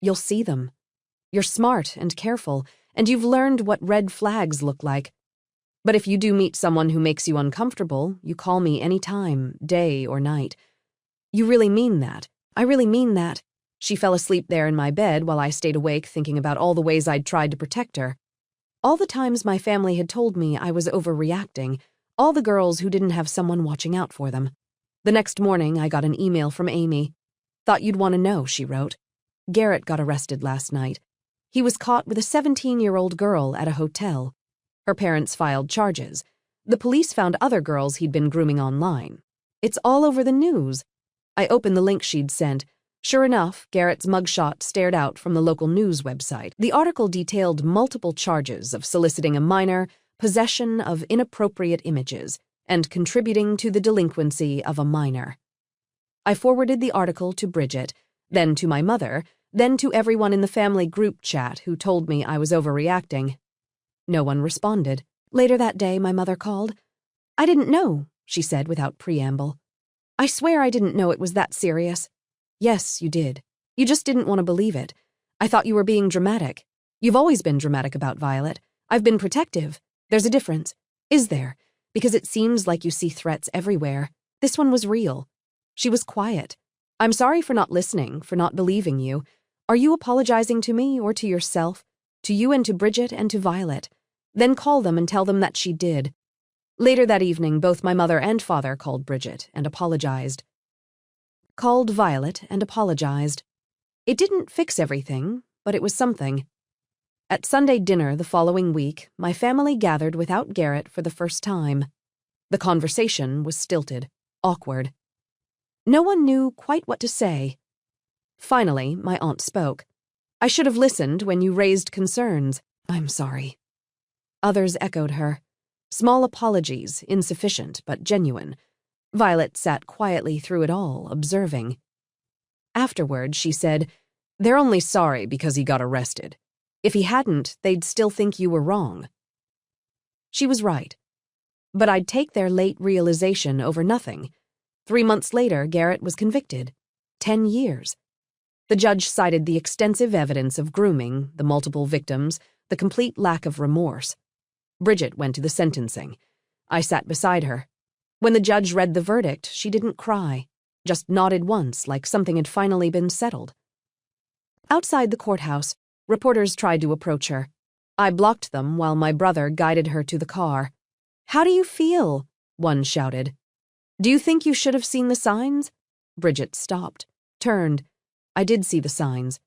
You'll see them. You're smart and careful, and you've learned what red flags look like. But if you do meet someone who makes you uncomfortable, you call me any time, day or night. You really mean that? I really mean that. She fell asleep there in my bed while I stayed awake thinking about all the ways I'd tried to protect her. All the times my family had told me I was overreacting, all the girls who didn't have someone watching out for them. The next morning, I got an email from Amy. Thought you'd want to know, she wrote. Garrett got arrested last night. He was caught with a 17-year-old girl at a hotel. Her parents filed charges. The police found other girls he'd been grooming online. It's all over the news. I opened the link she'd sent. Sure enough, Garrett's mugshot stared out from the local news website. The article detailed multiple charges of soliciting a minor, possession of inappropriate images, and contributing to the delinquency of a minor. I forwarded the article to Bridget, then to my mother, then to everyone in the family group chat who told me I was overreacting. No one responded. Later that day, my mother called. I didn't know, she said without preamble. I swear I didn't know it was that serious. Yes, you did. You just didn't want to believe it. I thought you were being dramatic. You've always been dramatic about Violet. I've been protective. There's a difference. Is there? Because it seems like you see threats everywhere. This one was real. She was quiet. I'm sorry for not listening, for not believing you. Are you apologizing to me or to yourself? To you and to Bridget and to Violet. Then call them and tell them that she did. Later that evening, both my mother and father called Bridget and apologized. Called Violet and apologized. It didn't fix everything, but it was something. At Sunday dinner the following week, my family gathered without Garrett for the first time. The conversation was stilted, awkward. No one knew quite what to say. Finally, my aunt spoke. I should have listened when you raised concerns. I'm sorry. Others echoed her. Small apologies, insufficient but genuine. Violet sat quietly through it all, observing. Afterward, she said, They're only sorry because he got arrested. If he hadn't, they'd still think you were wrong. She was right. But I'd take their late realization over nothing. 3 months later, Garrett was convicted. 10 years. The judge cited the extensive evidence of grooming, the multiple victims, the complete lack of remorse. Bridget went to the sentencing. I sat beside her. When the judge read the verdict, she didn't cry, just nodded once like something had finally been settled. Outside the courthouse, reporters tried to approach her. I blocked them while my brother guided her to the car. How do you feel? One shouted. Do you think you should have seen the signs? Bridget stopped, turned. I did see the signs.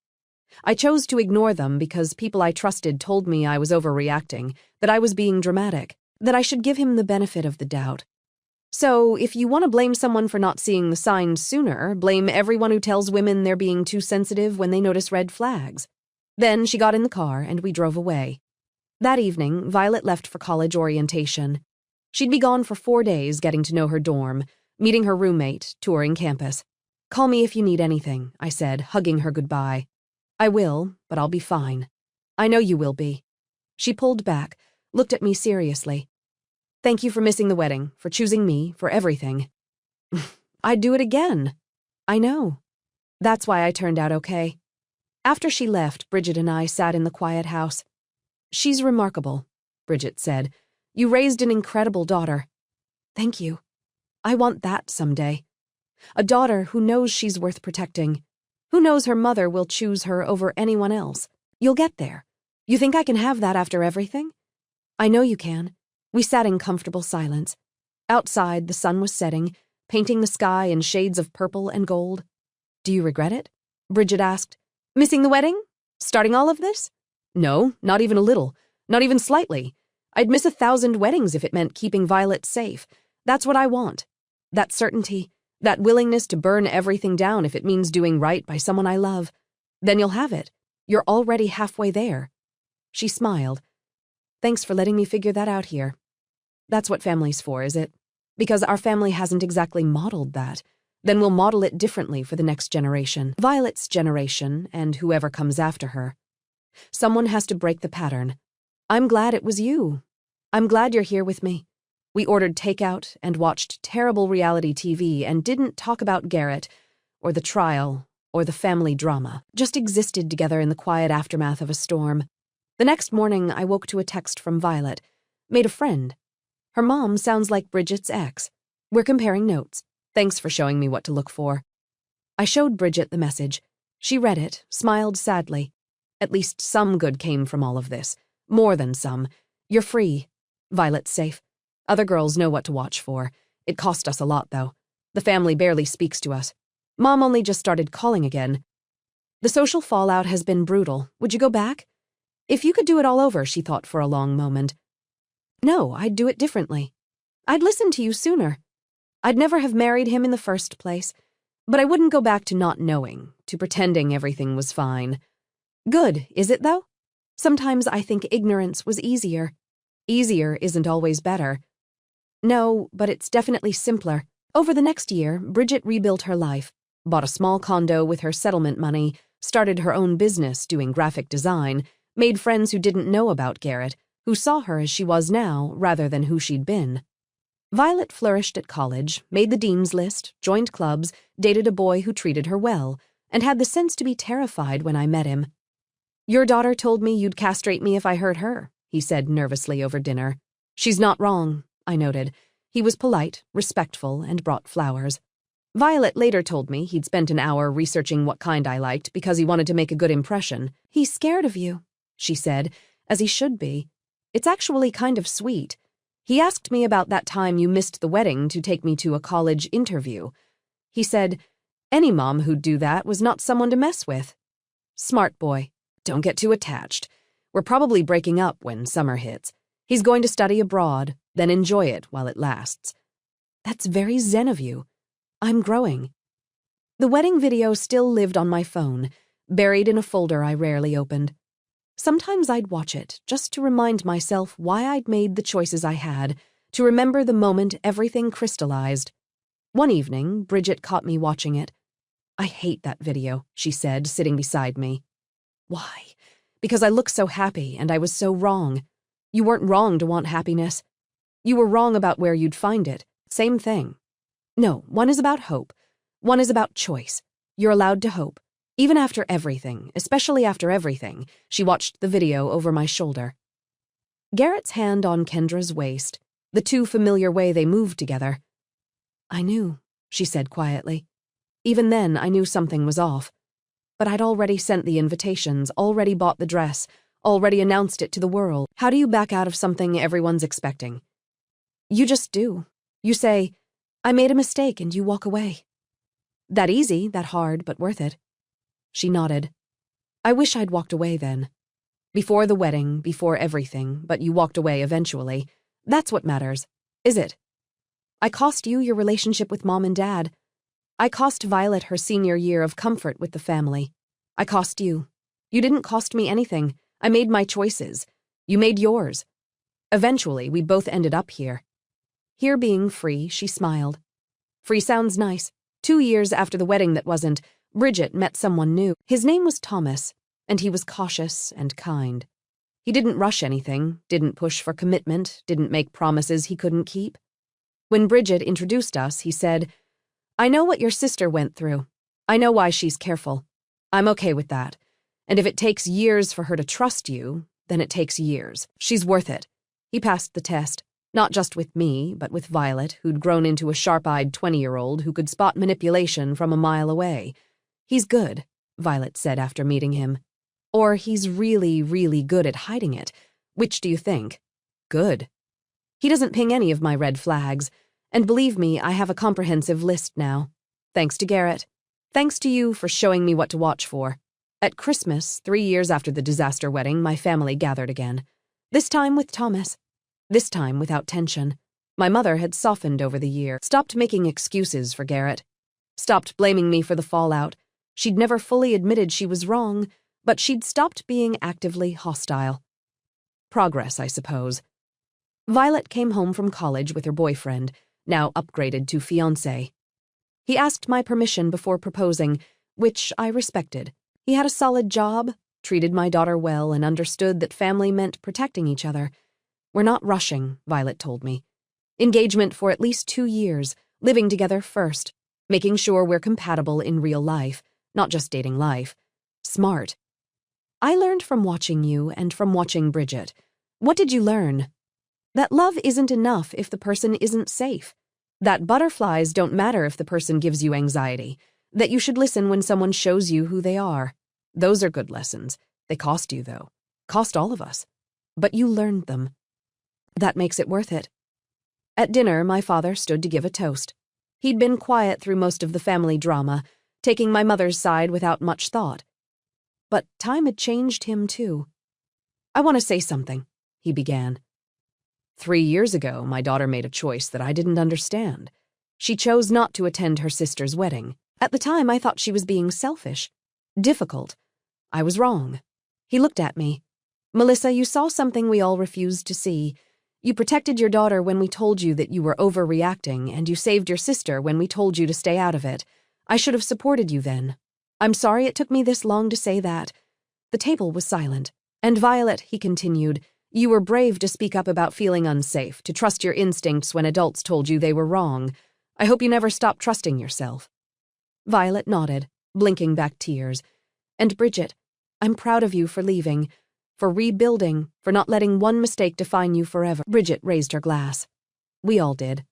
I chose to ignore them because people I trusted told me I was overreacting, that I was being dramatic, that I should give him the benefit of the doubt. So, if you want to blame someone for not seeing the signs sooner, blame everyone who tells women they're being too sensitive when they notice red flags. Then she got in the car and we drove away. That evening, Violet left for college orientation. She'd be gone for 4 days getting to know her dorm, meeting her roommate, touring campus. Call me if you need anything, I said, hugging her goodbye. I will, but I'll be fine. I know you will be. She pulled back, looked at me seriously. Thank you for missing the wedding, for choosing me, for everything. I'd do it again. I know. That's why I turned out okay. After she left, Bridget and I sat in the quiet house. She's remarkable, Bridget said. You raised an incredible daughter. Thank you. I want that someday. A daughter who knows she's worth protecting. Who knows her mother will choose her over anyone else. You'll get there. You think I can have that after everything? I know you can. We sat in comfortable silence. Outside, the sun was setting, painting the sky in shades of purple and gold. Do you regret it? Bridget asked. Missing the wedding? Starting all of this? No, not even a little. Not even slightly. I'd miss 1,000 weddings if it meant keeping Violet safe. That's what I want. That certainty, that willingness to burn everything down if it means doing right by someone I love. Then you'll have it. You're already halfway there. She smiled. Thanks for letting me figure that out here. That's what family's for, is it? Because our family hasn't exactly modeled that. Then we'll model it differently for the next generation. Violet's generation, and whoever comes after her. Someone has to break the pattern. I'm glad it was you. I'm glad you're here with me. We ordered takeout and watched terrible reality TV and didn't talk about Garrett, or the trial, or the family drama. Just existed together in the quiet aftermath of a storm. The next morning, I woke to a text from Violet. Made a friend. Her mom sounds like Bridget's ex. We're comparing notes. Thanks for showing me what to look for. I showed Bridget the message. She read it, smiled sadly. At least some good came from all of this. More than some. You're free. Violet's safe. Other girls know what to watch for. It cost us a lot, though. The family barely speaks to us. Mom only just started calling again. The social fallout has been brutal. Would you go back? If you could do it all over, she thought for a long moment. No, I'd do it differently. I'd listen to you sooner. I'd never have married him in the first place, but I wouldn't go back to not knowing, to pretending everything was fine. Good, is it though? Sometimes I think ignorance was easier. Easier isn't always better. No, but it's definitely simpler. Over the next year, Bridget rebuilt her life, bought a small condo with her settlement money, started her own business doing graphic design, made friends who didn't know about Garrett, who saw her as she was now rather than who she'd been. Violet flourished at college, made the dean's list, joined clubs, dated a boy who treated her well, and had the sense to be terrified when I met him. Your daughter told me you'd castrate me if I hurt her, he said nervously over dinner. She's not wrong, I noted. He was polite, respectful, and brought flowers. Violet later told me he'd spent an hour researching what kind I liked because he wanted to make a good impression. He's scared of you, she said, as he should be. It's actually kind of sweet. He asked me about that time you missed the wedding to take me to a college interview. He said, any mom who'd do that was not someone to mess with. Smart boy. Don't get too attached. We're probably breaking up when summer hits. He's going to study abroad, then enjoy it while it lasts. That's very zen of you. I'm growing. The wedding video still lived on my phone, buried in a folder I rarely opened. Sometimes I'd watch it, just to remind myself why I'd made the choices I had, to remember the moment everything crystallized. One evening, Bridget caught me watching it. I hate that video, she said, sitting beside me. Why? Because I looked so happy and I was so wrong. You weren't wrong to want happiness. You were wrong about where you'd find it. Same thing. No, one is about hope. One is about choice. You're allowed to hope. Even after everything, especially after everything, she watched the video over my shoulder. Garrett's hand on Kendra's waist, the too familiar way they moved together. I knew, she said quietly. Even then, I knew something was off. But I'd already sent the invitations, already bought the dress, already announced it to the world. How do you back out of something everyone's expecting? You just do. You say, I made a mistake, and you walk away. That easy, that hard, but worth it. She nodded. I wish I'd walked away then. Before the wedding, before everything, but you walked away eventually. That's what matters, is it? I cost you your relationship with Mom and Dad. I cost Violet her senior year of comfort with the family. I cost you. You didn't cost me anything. I made my choices. You made yours. Eventually, we both ended up here. Here being free, she smiled. Free sounds nice. 2 years after the wedding that wasn't, Bridget met someone new. His name was Thomas, and he was cautious and kind. He didn't rush anything, didn't push for commitment, didn't make promises he couldn't keep. When Bridget introduced us, he said, I know what your sister went through. I know why she's careful. I'm okay with that. And if it takes years for her to trust you, then it takes years. She's worth it. He passed the test, not just with me, but with Violet, who'd grown into a sharp-eyed 20-year-old who could spot manipulation from a mile away. He's good, Violet said after meeting him. Or he's really, really good at hiding it. Which do you think? Good. He doesn't ping any of my red flags. And believe me, I have a comprehensive list now. Thanks to Garrett. Thanks to you for showing me what to watch for. At Christmas, 3 years after the disaster wedding, my family gathered again. This time with Thomas. This time without tension. My mother had softened over the year, stopped making excuses for Garrett. Stopped blaming me for the fallout. She'd never fully admitted she was wrong, but she'd stopped being actively hostile. Progress, I suppose. Violet came home from college with her boyfriend, now upgraded to fiancé. He asked my permission before proposing, which I respected. He had a solid job, treated my daughter well, and understood that family meant protecting each other. We're not rushing, Violet told me. Engagement for at least 2 years, living together first, making sure we're compatible in real life, not just dating life. Smart. I learned from watching you and from watching Bridget. What did you learn? That love isn't enough if the person isn't safe. That butterflies don't matter if the person gives you anxiety. That you should listen when someone shows you who they are. Those are good lessons. They cost you, though. Cost all of us. But you learned them. That makes it worth it. At dinner, my father stood to give a toast. He'd been quiet through most of the family drama, taking my mother's side without much thought. But time had changed him, too. "I want to say something," he began. 3 years ago, my daughter made a choice that I didn't understand. She chose not to attend her sister's wedding. At the time, I thought she was being selfish. Difficult. I was wrong. He looked at me. "Melissa, you saw something we all refused to see. You protected your daughter when we told you that you were overreacting, and you saved your sister when we told you to stay out of it. I should have supported you then. I'm sorry it took me this long to say that." The table was silent. "And Violet," he continued, "you were brave to speak up about feeling unsafe, to trust your instincts when adults told you they were wrong. I hope you never stop trusting yourself." Violet nodded, blinking back tears. "And Bridget, I'm proud of you for leaving, for rebuilding, for not letting one mistake define you forever." Bridget raised her glass. We all did.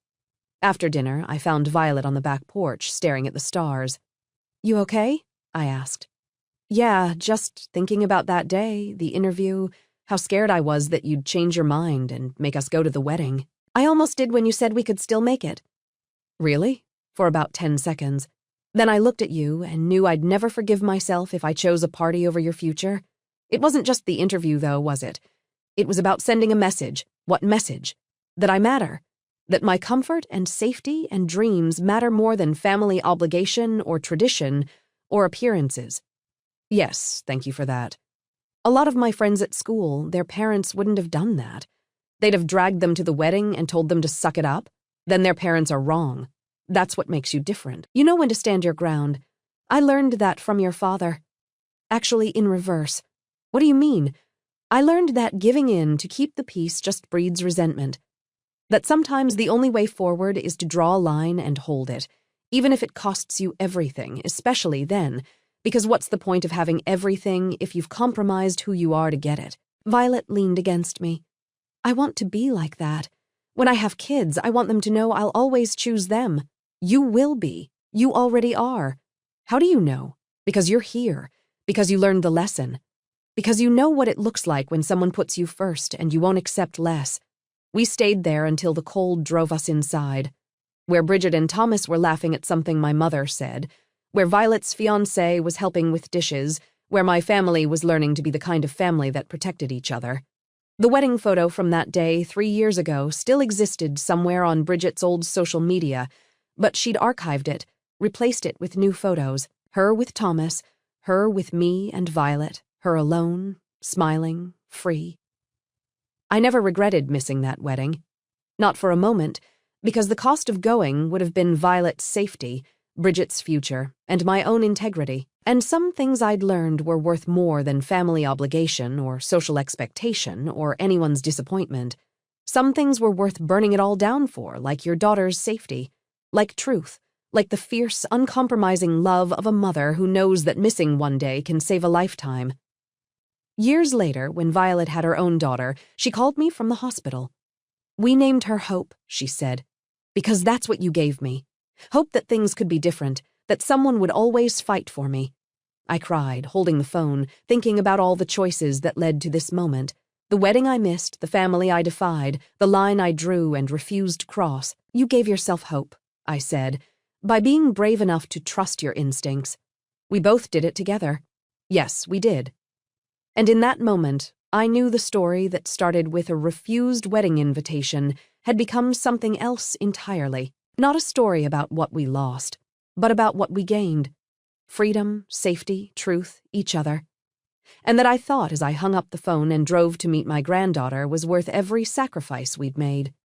After dinner, I found Violet on the back porch, staring at the stars. "You okay?" I asked. "Yeah, just thinking about that day, the interview, how scared I was that you'd change your mind and make us go to the wedding. I almost did when you said we could still make it." "Really?" For about 10 seconds. "Then I looked at you and knew I'd never forgive myself if I chose a party over your future. It wasn't just the interview, though, was it? It was about sending a message. What message? That I matter. That my comfort and safety and dreams matter more than family obligation or tradition or appearances. Yes, thank you for that. A lot of my friends at school, their parents wouldn't have done that. They'd have dragged them to the wedding and told them to suck it up. Then their parents are wrong. That's what makes you different. You know when to stand your ground. I learned that from your father. Actually, in reverse. What do you mean? I learned that giving in to keep the peace just breeds resentment. That sometimes the only way forward is to draw a line and hold it, even if it costs you everything, especially then, because what's the point of having everything if you've compromised who you are to get it? Violet leaned against me. I want to be like that. When I have kids, I want them to know I'll always choose them. You will be. You already are. How do you know? Because you're here. Because you learned the lesson. Because you know what it looks like when someone puts you first and you won't accept less. We stayed there until the cold drove us inside. Where Bridget and Thomas were laughing at something my mother said. Where Violet's fiancé was helping with dishes. Where my family was learning to be the kind of family that protected each other. The wedding photo from that day 3 years ago still existed somewhere on Bridget's old social media, but she'd archived it, replaced it with new photos. Her with Thomas, her with me and Violet, her alone, smiling, free. I never regretted missing that wedding. Not for a moment, because the cost of going would have been Violet's safety, Bridget's future, and my own integrity. And some things I'd learned were worth more than family obligation or social expectation or anyone's disappointment. Some things were worth burning it all down for, like your daughter's safety, like truth, like the fierce, uncompromising love of a mother who knows that missing one day can save a lifetime. Years later, when Violet had her own daughter, she called me from the hospital. "We named her Hope," she said, "because that's what you gave me. Hope that things could be different, that someone would always fight for me." I cried, holding the phone, thinking about all the choices that led to this moment. The wedding I missed, the family I defied, the line I drew and refused to cross. "You gave yourself hope," I said, "by being brave enough to trust your instincts. We both did it together. Yes, we did." And in that moment, I knew the story that started with a refused wedding invitation had become something else entirely. Not a story about what we lost, but about what we gained. Freedom, safety, truth, each other. And that I thought as I hung up the phone and drove to meet my granddaughter was worth every sacrifice we'd made.